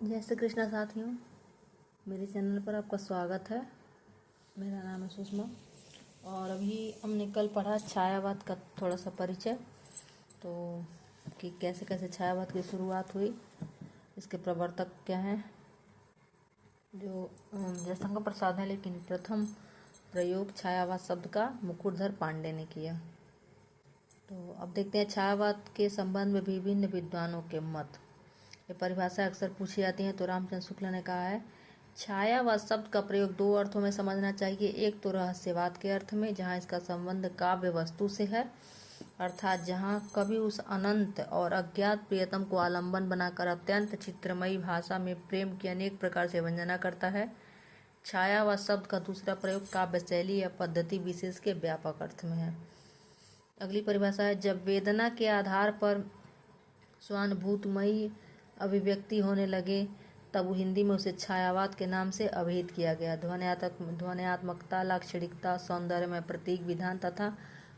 जय श्री कृष्णा साथियों, मेरे चैनल पर आपका स्वागत है। मेरा नाम है सुषमा और अभी हमने कल पढ़ा छायावाद का थोड़ा सा परिचय, तो कि कैसे कैसे छायावाद की शुरुआत हुई, इसके प्रवर्तक क्या हैं, जो जयशंकर प्रसाद हैं, लेकिन प्रथम प्रयोग छायावाद शब्द का मुकुटधर पांडे ने किया। तो अब देखते हैं छायावाद के संबंध में विभिन्न विद्वानों के मत। ये परिभाषा अक्सर पूछी जाती है। तो रामचंद्र शुक्ल ने कहा है, छायावाद शब्द का प्रयोग दो अर्थों में समझना चाहिए। एक तो रहस्यवाद के अर्थ में, जहाँ इसका संबंध काव्य वस्तु से है, अर्थात जहाँ कवि उस अनंत और अज्ञात प्रियतम को आलंबन बनाकर अत्यंत चित्रमयी भाषा में प्रेम की अनेक प्रकार से वंदना करता है। छायावाद शब्द का दूसरा प्रयोग काव्य शैली या पद्धति विशेष के व्यापक अर्थ में है। अगली परिभाषा है, जब वेदना के आधार पर स्वानुभूतमयी अभिव्यक्ति होने लगे तब हिंदी में उसे छायावाद के नाम से अभिहित किया गया। ध्वन्यात्मकता, लाक्षणिकता, सौंदर्य में प्रतीक विधान तथा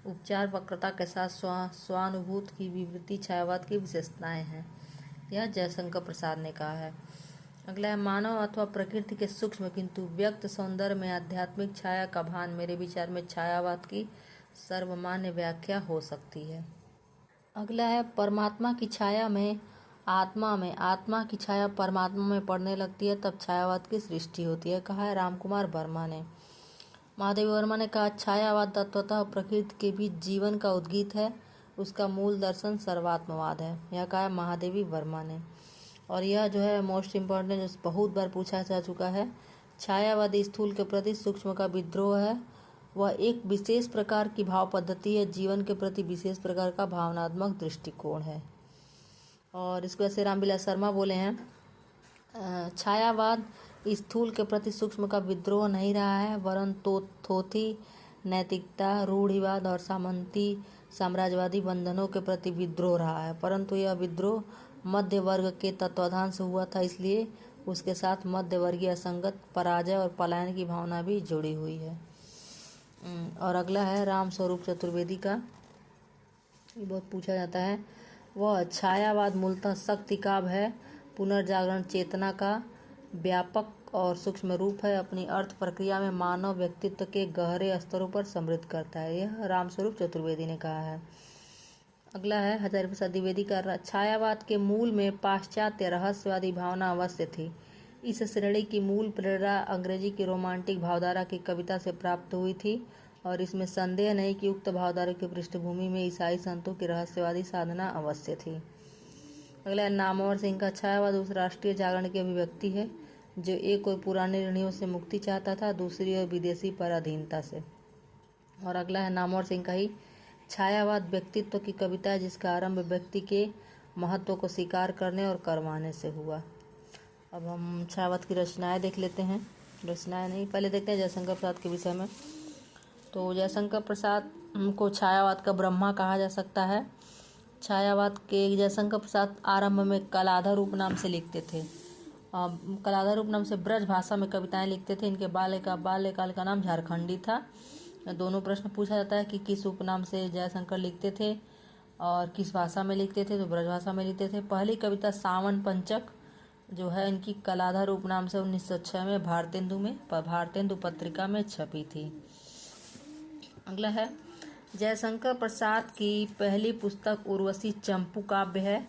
उपचार वक्रता के साथ स्वानुभूत की विवृत्ति छायावाद की विशेषताएं हैं। यह जयशंकर प्रसाद ने कहा है। अगला है, मानव अथवा प्रकृति के सूक्ष्म किंतु व्यक्त सौंदर्य में आध्यात्मिक छाया का भान मेरे विचार में छायावाद की सर्वमान्य व्याख्या हो सकती है। अगला है, परमात्मा की छाया में आत्मा की छाया परमात्मा में पड़ने लगती है तब छायावाद की सृष्टि होती है, कहा है रामकुमार वर्मा ने। महादेवी वर्मा ने कहा, छायावाद तत्वतः प्रकृति के बीच जीवन का उद्गीत है, उसका मूल दर्शन सर्वात्मवाद है। यह कहा है महादेवी वर्मा ने। और यह जो है मोस्ट इम्पॉर्टेंट, बहुत बार पूछा जा चुका है, छायावादी स्थूल के प्रति सूक्ष्म का विद्रोह है। वह एक विशेष प्रकार की भाव पद्धति है, जीवन के प्रति विशेष प्रकार का भावनात्मक दृष्टिकोण है। और इसको ऐसे रामविलास शर्मा बोले हैं, छायावाद स्थूल के प्रति सूक्ष्म का विद्रोह नहीं रहा है, वरन थोथी नैतिकता, रूढ़िवाद और सामंती साम्राज्यवादी बंधनों के प्रति विद्रोह रहा है। परंतु यह विद्रोह मध्य वर्ग के तत्वाधान से हुआ था, इसलिए उसके साथ मध्य वर्गीय असंगत, पराजय और पलायन की भावना भी जुड़ी हुई है। और अगला है राम स्वरूप चतुर्वेदी का, ये बहुत पूछा जाता है। वह छायावाद मूलतः शक्ति काव्य है, पुनर्जागरण चेतना का व्यापक और सूक्ष्म रूप है, अपनी अर्थ प्रक्रिया में मानव व्यक्तित्व के गहरे स्तरों पर समृद्ध करता है। यह रामस्वरूप चतुर्वेदी ने कहा है। अगला है हजारी प्रसाद द्विवेदी का, छायावाद के मूल में पाश्चात्य रहस्यवादी भावना अवश्य थी। इस श्रेणी की मूल प्रेरणा अंग्रेजी की रोमांटिक भावधारा की कविता से प्राप्त हुई थी और इसमें संदेह नहीं कि उक्त भावधारा की पृष्ठभूमि में ईसाई संतों की रहस्यवादी साधना अवश्य थी। अगला नामवर सिंह का, छायावाद उस राष्ट्रीय जागरण की अभिव्यक्ति है जो एक और पुराने ऋणियों से मुक्ति चाहता था, दूसरी ओर विदेशी पराधीनता से। और अगला है नामवर सिंह का ही, छायावाद व्यक्तित्व की कविता है जिसका आरंभ व्यक्ति के महत्व को स्वीकार करने और करवाने से हुआ। अब हम छायावाद की रचनाएं देख लेते हैं। रचनाएं नहीं, पहले देखते हैं जयशंकर प्रसाद के विषय में। तो जयशंकर प्रसाद को छायावाद का ब्रह्मा कहा जा सकता है। छायावाद के जयशंकर प्रसाद आरंभ में कलाधर उपनाम से लिखते थे। कलाधर उपनाम से ब्रज भाषा में कविताएं लिखते थे। इनके बाल्यकाल का नाम झारखंडी था। दोनों प्रश्न पूछा जाता है कि किस उपनाम से जयशंकर लिखते थे और किस भाषा में लिखते थे, तो ब्रज भाषा में लिखते थे। पहली कविता सावन पंचक जो है इनकी कलाधर उपनाम से 1906 में भारतेंदु पत्रिका में छपी थी। अगला है, जयशंकर प्रसाद की पहली पुस्तक उर्वशी चंपू काव्य है।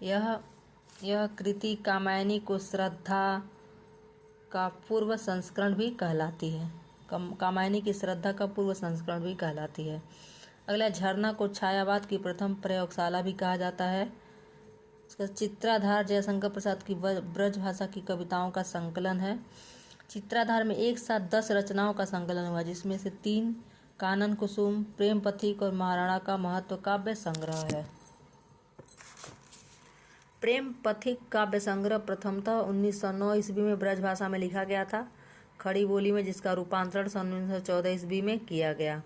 यह कृति कामायनी को श्रद्धा का पूर्व संस्करण भी कहलाती है। कामायनी की श्रद्धा का पूर्व संस्करण भी कहलाती है। अगला, झरना को छायावाद की प्रथम प्रयोगशाला भी कहा जाता है। इसका चित्राधार जयशंकर प्रसाद की ब्रज भाषा की कविताओं का संकलन है। चित्राधार में एक साथ 10 रचनाओं का संकलन हुआ, जिसमें से 3 कानन कुसुम, प्रेम पथिक और महाराणा का महत्व काव्य संग्रह है। प्रेम पथिक काव्य संग्रह प्रथमतः 1909 ईस्वी में ब्रज भाषा में लिखा गया था, खड़ी बोली में, जिसका रूपांतरण सन 1914 ईस्वी में किया गया।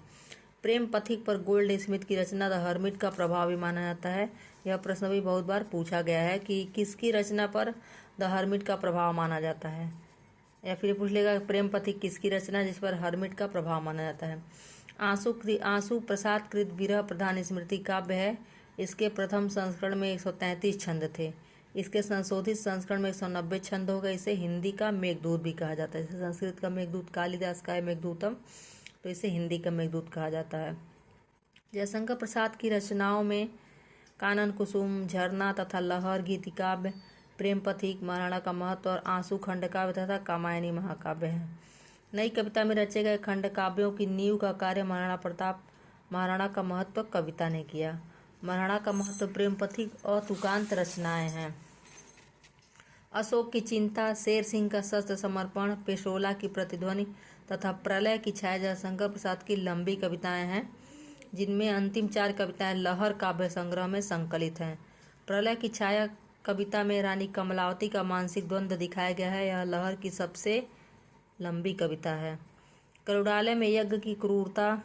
प्रेम पथिक पर गोल्ड स्मिथ की रचना द हर्मिट का प्रभाव भी माना जाता है। यह प्रश्न भी बहुत बार पूछा गया है कि किसकी रचना पर द हर्मिट का प्रभाव माना जाता है, या फिर पूछ लेगा प्रेम पथिक किसकी रचना जिस पर हर्मिट का प्रभाव माना जाता है। आंसू प्रसाद कृत विरह प्रधान स्मृति काव्य है। इसके प्रथम संस्करण में 133 छंद थे। इसके संशोधित संस्करण में 190 छंद हो गए। इसे हिंदी का मेघदूत भी कहा जाता है। जैसे संस्कृत का मेघदूत कालिदास का है मेघदूतम, तो इसे हिंदी का मेघदूत कहा जाता है। जयशंकर प्रसाद की रचनाओं में कानन कुसुम, झरना तथा लहर, गीतिकाव्य, प्रेम पथिक, महाराणा का महत्व और आंसू खंड काव्य तथा कामायनी महाकाव्य है। नई कविता में रचे गए खंड काव्यों की नींव का कार्य महाराणा प्रताप महाराणा का महत्व कविता ने किया। महाराणा का महत्व, प्रेम पथिक और तुकांत रचनाएं हैं। अशोक की चिंता, शेर सिंह का शस्त्र समर्पण, पेशोला की प्रतिध्वनि तथा प्रलय की छाया जयशंकर प्रसाद की लंबी कविताएं हैं, जिनमें अंतिम 4 कविताएं लहर काव्य संग्रह में संकलित हैं। प्रलय की छाया कविता में रानी कमलावती का मानसिक द्वंद्व दिखाया गया है। यह लहर की सबसे लंबी कविता है। करुणालय में यज्ञ की क्रूरता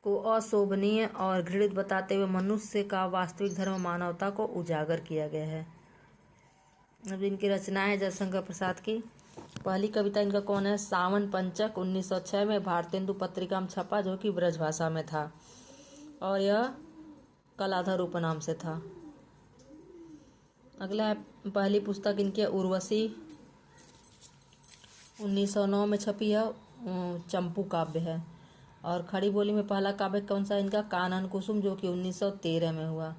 को अशोभनीय और घृणित बताते हुए मनुष्य का वास्तविक धर्म मानवता को उजागर किया गया है। अब इनकी रचनाएं है जयशंकर प्रसाद की। पहली कविता इनका कौन है? सावन पंचक 1906 में भारतेंदु पत्रिका में छपा, जो कि ब्रजभाषा में था और यह कलाधर उपनाम से था। अगला पहली पुस्तक इनकी उर्वशी 1909 में छपी है, चंपू काव्य है। और खड़ी बोली में पहला काव्य कौन सा इनका? कानन कुसुम, जो कि 1913 में हुआ।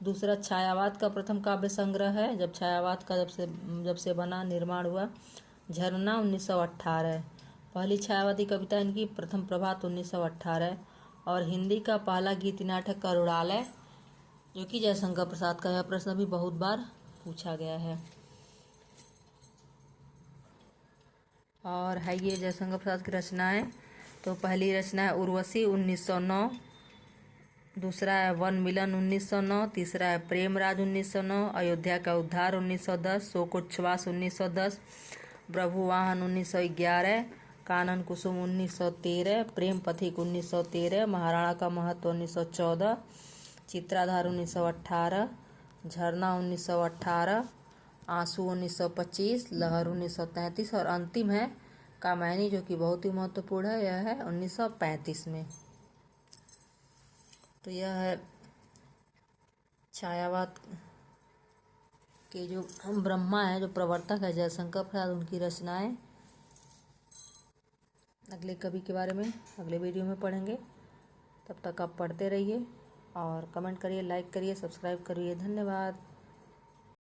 दूसरा छायावाद का प्रथम काव्य संग्रह है, जब छायावाद का जब से बना निर्माण हुआ। झरना 1918। पहली छायावादी कविता इनकी प्रथम प्रभात 1918। और हिंदी का पहला गीति नाटक करुणालय, जो कि जयशंकर प्रसाद का। यह प्रश्न भी बहुत बार पूछा गया है। और है ये जयशंकर प्रसाद की रचनाएं। तो पहली रचना है उर्वशी 1909, दूसरा है वन मिलन 1909, तीसरा है प्रेमराज 1909, अयोध्या का उद्धार 1910, शोकोच्छ्वास 1910, प्रभुवाहन 1911, कानन कुसुम 1913, प्रेम पथिक 1913, महाराणा का महत्व 1914, चित्राधार 1918, झरना 1918, आंसू 1925, लहर 1933 और अंतिम है कामायनी, जो कि बहुत ही महत्वपूर्ण है। यह है 1935 में। तो यह है छायावाद के जो ब्रह्मा है, जो प्रवर्तक है जयशंकर प्रसाद, उनकी रचनाएं। अगले कवि के बारे में अगले वीडियो में पढ़ेंगे। तब तक आप पढ़ते रहिए और कमेंट करिए, लाइक करिए, सब्सक्राइब करिए। धन्यवाद।